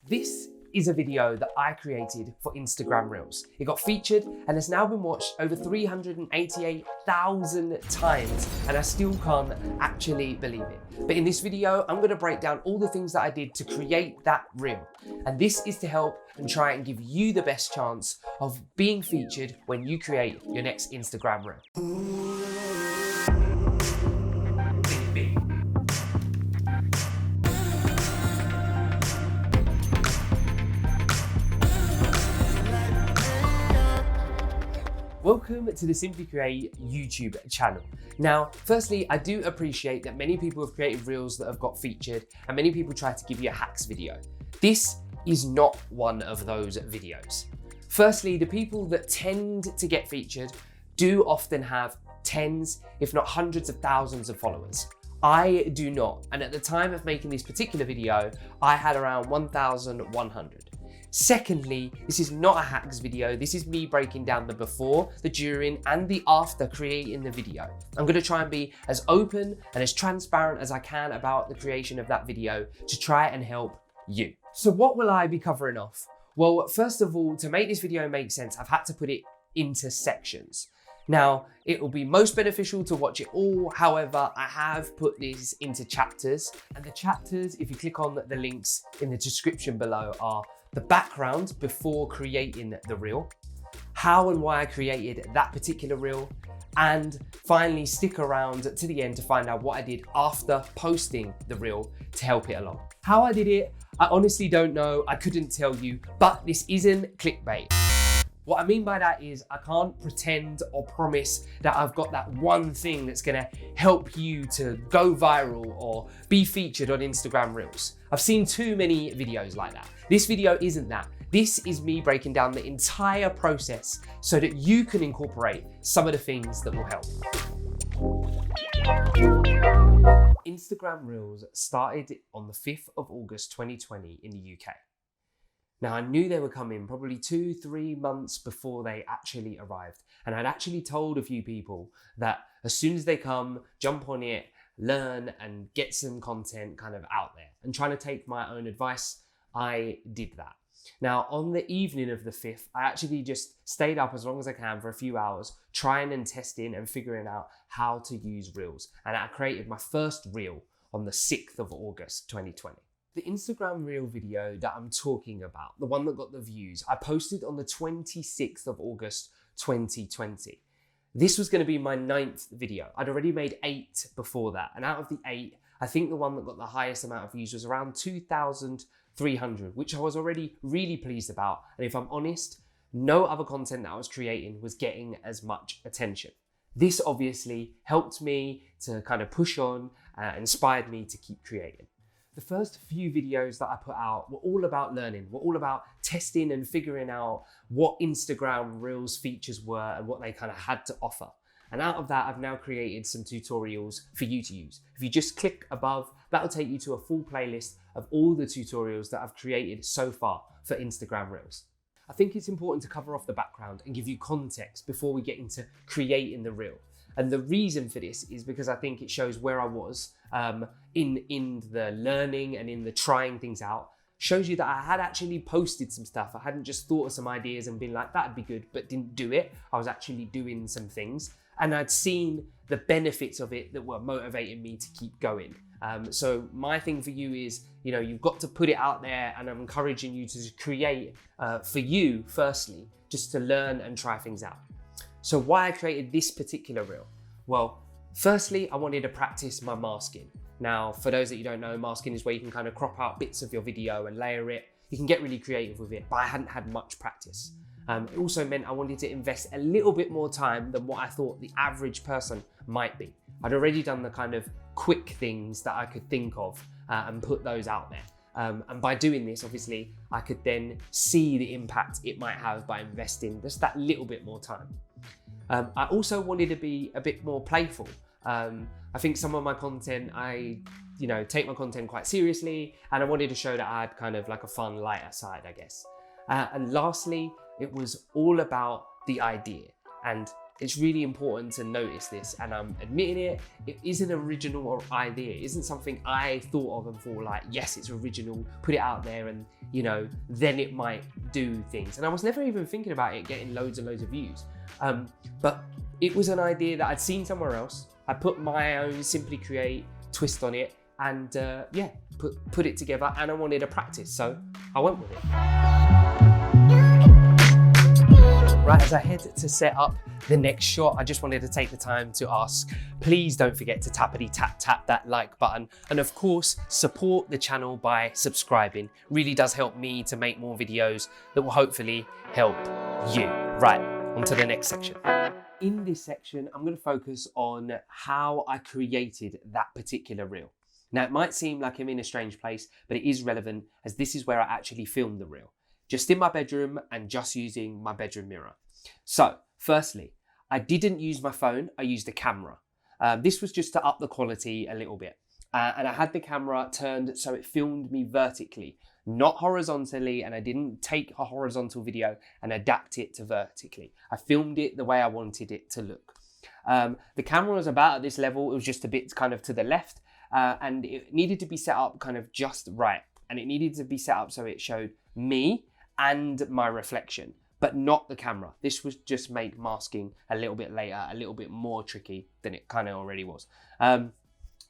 This is a video that I created for Instagram Reels. It got featured and has now been watched over 388,000 times, and I still can't actually believe it. But in this video, I'm gonna break down all the things that I did to create that reel. And this is to help and try and give you the best chance of being featured when you create your next Instagram reel. Welcome to the Simply Create YouTube channel. Now, firstly, I do appreciate that many people have created reels that have got featured and many people try to give you a hacks video. This is not one of those videos. Firstly, the people that tend to get featured do often have tens, if not hundreds of thousands of followers. I do not, and at the time of making this particular video, I had around 1,100. Secondly, this is not a hacks video. This is me breaking down the before, the during, and the after creating the video. I'm gonna try and be as open and as transparent as I can about the creation of that video to try and help you. So what will I be covering off? Well, first of all, to make this video make sense, I've had to put it into sections. Now, it will be most beneficial to watch it all. However, I have put these into chapters, and the chapters, if you click on the links in the description below, are the background before creating the reel, how and why I created that particular reel, and finally stick around to the end to find out what I did after posting the reel to help it along. How I did it, I honestly don't know, I couldn't tell you, but this isn't clickbait. What I mean by that is I can't pretend or promise that I've got that one thing that's gonna help you to go viral or be featured on Instagram Reels. I've seen too many videos like that. This video isn't that. This is me breaking down the entire process so that you can incorporate some of the things that will help. Instagram Reels started on the 5th of August 2020 in the UK. Now, I knew they were coming probably 2-3 months before they actually arrived. And I'd actually told a few people that as soon as they come, jump on it, learn and get some content kind of out there. And trying to take my own advice, I did that. Now, on the evening of the 5th, I actually just stayed up as long as I can for a few hours, trying and testing and figuring out how to use Reels. And I created my first reel on the 6th of August, 2020. The Instagram reel video that I'm talking about, the one that got the views, I posted on the 26th of August 2020. This was going to be my 9th video. I'd already made 8 before that. And out of the 8, I think the one that got the highest amount of views was around 2,300, which I was already really pleased about. And if I'm honest, no other content that I was creating was getting as much attention. This obviously helped me to kind of push on, inspired me to keep creating. The first few videos that I put out were all about learning, were all about testing and figuring out what Instagram Reels features were and what they kind of had to offer. And out of that, I've now created some tutorials for you to use. If you just click above, that'll take you to a full playlist of all the tutorials that I've created so far for Instagram Reels. I think it's important to cover off the background and give you context before we get into creating the reel. And the reason for this is because I think it shows where I was in the learning and in the trying things out. Shows you that I had actually posted some stuff. I hadn't just thought of some ideas and been like, that'd be good, but didn't do it. I was actually doing some things. And I'd seen the benefits of it that were motivating me to keep going. So my thing for you is, you've got to put it out there, and I'm encouraging you to create for you, firstly, just to learn and try things out. So why I created this particular reel? Well, firstly, I wanted to practice my masking. Now, for those that you don't know, masking is where you can kind of crop out bits of your video and layer it. You can get really creative with it, but I hadn't had much practice. It also meant I wanted to invest a little bit more time than what I thought the average person might be. I'd already done the kind of quick things that I could think of and put those out there. And by doing this, obviously, I could then see the impact it might have by investing just that little bit more time. I also wanted to be a bit more playful. I think some of my content, I take my content quite seriously, and I wanted to show that I had kind of like a fun, lighter side, I guess. And lastly, it was all about the idea. And it's really important to notice this, and I'm admitting it. It isn't an original idea. It isn't something I thought of and thought like, yes, it's original, put it out there and, you know, then it might do things. And I was never even thinking about it getting loads and loads of views. But it was an idea that I'd seen somewhere else. I put my own Simply Create twist on it and yeah, put it together, and I wanted to practice, so I went with it. Right, as I head to set up the next shot, I just wanted to take the time to ask, please don't forget to tappity tap that like button. And of course, support the channel by subscribing. Really does help me to make more videos that will hopefully help you. Right, on to the next section. In this section, I'm going to focus on how I created that particular reel. Now, it might seem like I'm in a strange place, but it is relevant as this is where I actually filmed the reel. Just in my bedroom and just using my bedroom mirror. So, firstly, I didn't use my phone, I used a camera. This was just to up the quality a little bit. And I had the camera turned so it filmed me vertically, not horizontally, and I didn't take a horizontal video and adapt it to vertically. I filmed it the way I wanted it to look. The camera was about at this level, it was just a bit kind of to the left, and it needed to be set up kind of just right. And it needed to be set up so it showed me and my reflection, but not the camera. This was just make masking a little bit later, a little bit more tricky than it kind of already was.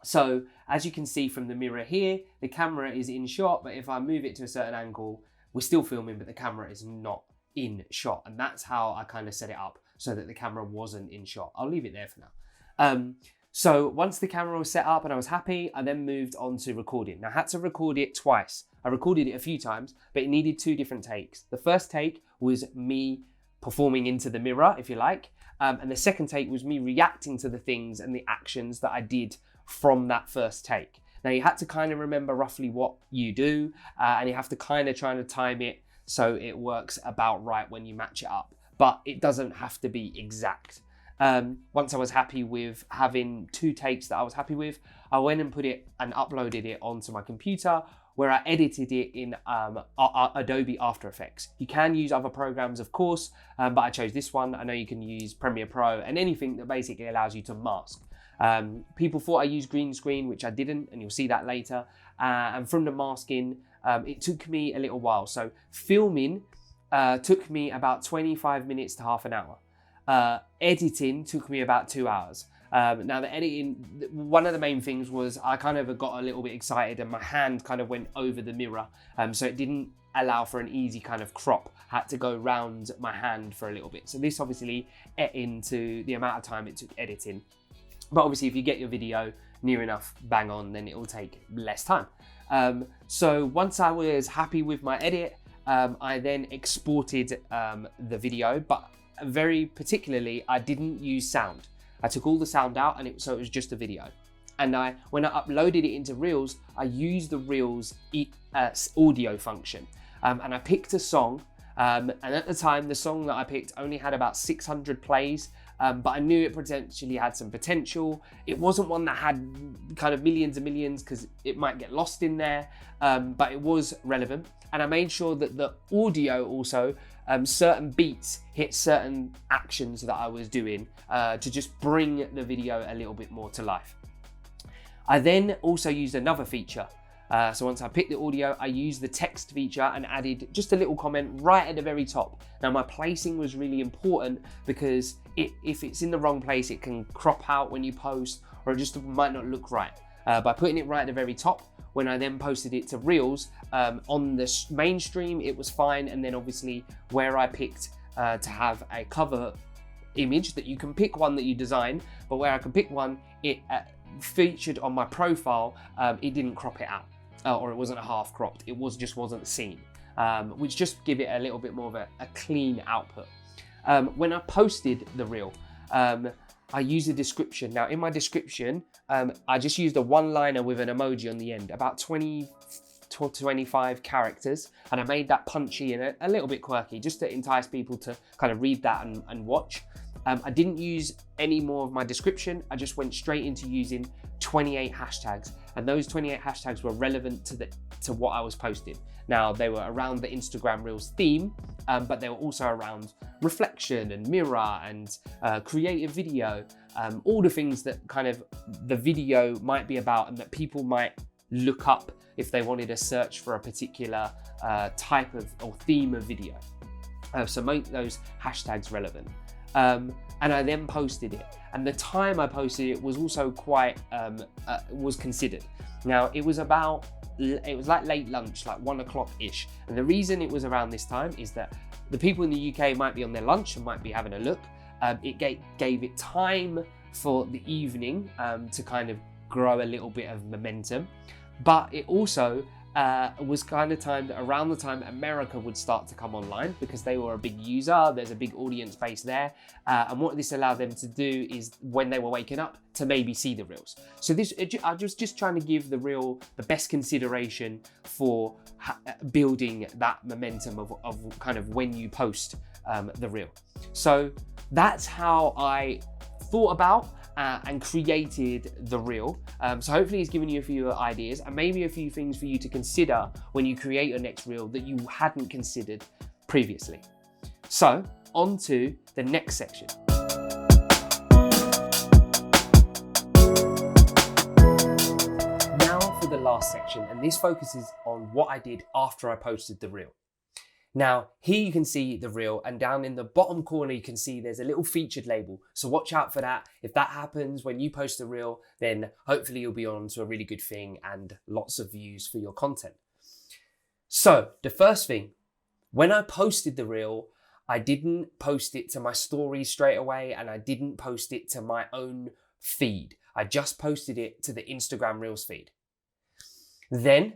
So as you can see from the mirror here, the camera is in shot, but if I move it to a certain angle, we're still filming, but the camera is not in shot. And that's how I kind of set it up so that the camera wasn't in shot. I'll leave it there for now. So once the camera was set up and I was happy, I then moved on to recording. Now I had to record it twice. I recorded it a few times, but it needed 2 different takes. The first take was me performing into the mirror, if you like. And the second take was me reacting to the things and the actions that I did from that first take. Now you had to kind of remember roughly what you do, and you have to kind of try to time it so it works about right when you match it up. But it doesn't have to be exact. Once I was happy with having 2 takes that I was happy with, I went and put it and uploaded it onto my computer, where I edited it in Adobe After Effects. You can use other programs, of course, but I chose this one. I know you can use Premiere Pro and anything that basically allows you to mask. People thought I used green screen, which I didn't, and you'll see that later. And from the masking, it took me a little while. So filming took me about 25 minutes to half an hour. Editing took me about 2 hours. Now the editing, one of the main things was I kind of got a little bit excited and my hand kind of went over the mirror. So it didn't allow for an easy kind of crop. I had to go round my hand for a little bit. So this obviously ate into the amount of time it took editing. But obviously if you get your video near enough bang on, then it will take less time. So once I was happy with my edit, I then exported the video, but very particularly, I didn't use sound. I took all the sound out and so it was just a video. And when I uploaded it into Reels, I used the Reels audio function. And I picked a song, and at the time, the song that I picked only had about 600 plays, but I knew it potentially had some potential. It wasn't one that had kind of millions and millions because it might get lost in there, but it was relevant. And I made sure that the audio also, certain beats hit certain actions that I was doing to just bring the video a little bit more to life. I then also used another feature. So once I picked the audio, I used the text feature and added just a little comment right at the very top. Now my placing was really important because if it's in the wrong place, it can crop out when you post or it just might not look right. By putting it right at the very top, when I then posted it to Reels, on the mainstream, it was fine. And then obviously where I picked to have a cover image that you can pick one that you design, but where I can pick one, it featured on my profile, it didn't crop it out. Or it wasn't half cropped, it just wasn't seen, which just give it a little bit more of a clean output. When I posted the reel, I used a description. Now in my description, I just used a one-liner with an emoji on the end, about 20 to 25 characters, and I made that punchy and a little bit quirky, just to entice people to kind of read that and watch. I didn't use any more of my description. I just went straight into using 28 hashtags, and those 28 hashtags were relevant to what I was posting. Now they were around the Instagram Reels theme, but they were also around reflection and mirror and creative video, all the things that kind of the video might be about and that people might look up if they wanted to search for a particular type of or theme of video. So make those hashtags relevant. And I then posted it. And the time I posted it was also quite, was considered. Now it was like late lunch, like 1 o'clock-ish. And the reason it was around this time is that the people in the UK might be on their lunch and might be having a look. It gave it time for the evening to kind of grow a little bit of momentum. But it also was kind of timed around the time America would start to come online because they were a big user, there's a big audience base there. And what this allowed them to do is when they were waking up to maybe see the reels. So I was just trying to give the reel the best consideration for building that momentum of kind of when you post the reel. So that's how I thought about and created the reel. So hopefully it's given you a few ideas and maybe a few things for you to consider when you create your next reel that you hadn't considered previously. So on to the next section. Now for the last section, and this focuses on what I did after I posted the reel. Now, here you can see the reel, and down in the bottom corner, you can see there's a little featured label. So watch out for that. If that happens when you post a reel, then hopefully you'll be on to a really good thing and lots of views for your content. So the first thing, when I posted the reel, I didn't post it to my stories straight away, and I didn't post it to my own feed. I just posted it to the Instagram Reels feed. Then,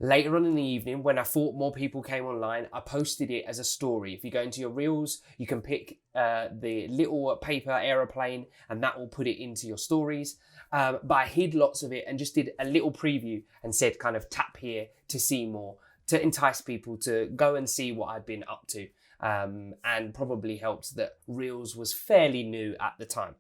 later on in the evening, when I thought more people came online, I posted it as a story. If you go into your Reels, you can pick the little paper aeroplane and that will put it into your stories. But I hid lots of it and just did a little preview and said kind of tap here to see more, to entice people to go and see what I'd been up to. And probably helped that Reels was fairly new at the time.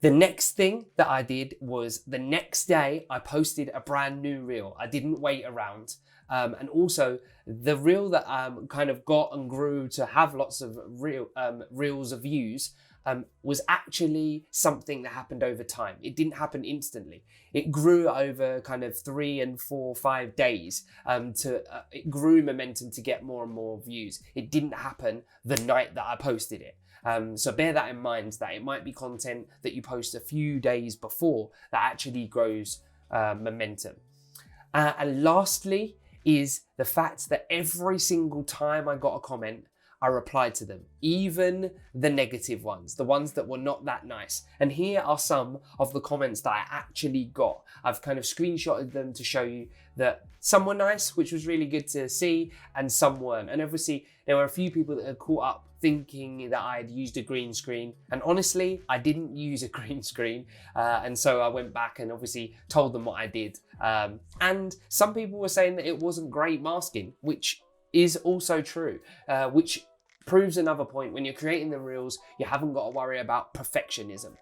The next thing that I did was the next day I posted a brand new reel. I didn't wait around. And also the reel that kind of got and grew to have lots of reels of views was actually something that happened over time. It didn't happen instantly. It grew over kind of 3 and 4, 5 days. It grew momentum to get more and more views. It didn't happen the night that I posted it. So bear that in mind, that it might be content that you post a few days before that actually grows momentum. And lastly is the fact that every single time I got a comment, I replied to them, even the negative ones, the ones that were not that nice. And here are some of the comments that I actually got. I've kind of screenshotted them to show you that some were nice, which was really good to see, and some weren't. And obviously there were a few people that had caught up thinking that I had used a green screen. And honestly, I didn't use a green screen. And so I went back and obviously told them what I did. And some people were saying that it wasn't great masking, which is also true, which proves another point. When you're creating the reels, you haven't got to worry about perfectionism.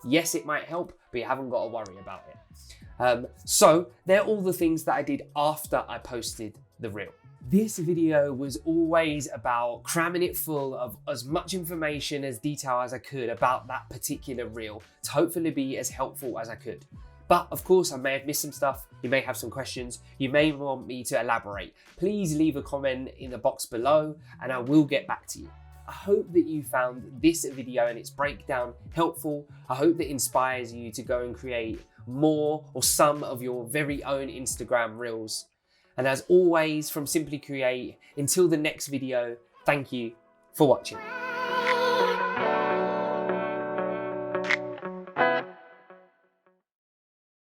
Yes, it might help, but you haven't got to worry about it. So they're all the things that I did after I posted the reel. This video was always about cramming it full of as much information, as detail as I could about that particular reel to hopefully be as helpful as I could. But of course, I may have missed some stuff. You may have some questions. You may want me to elaborate. Please leave a comment in the box below and I will get back to you. I hope that you found this video and its breakdown helpful. I hope it inspires you to go and create more or some of your very own Instagram reels. And as always, from Simply Create, until the next video, thank you for watching.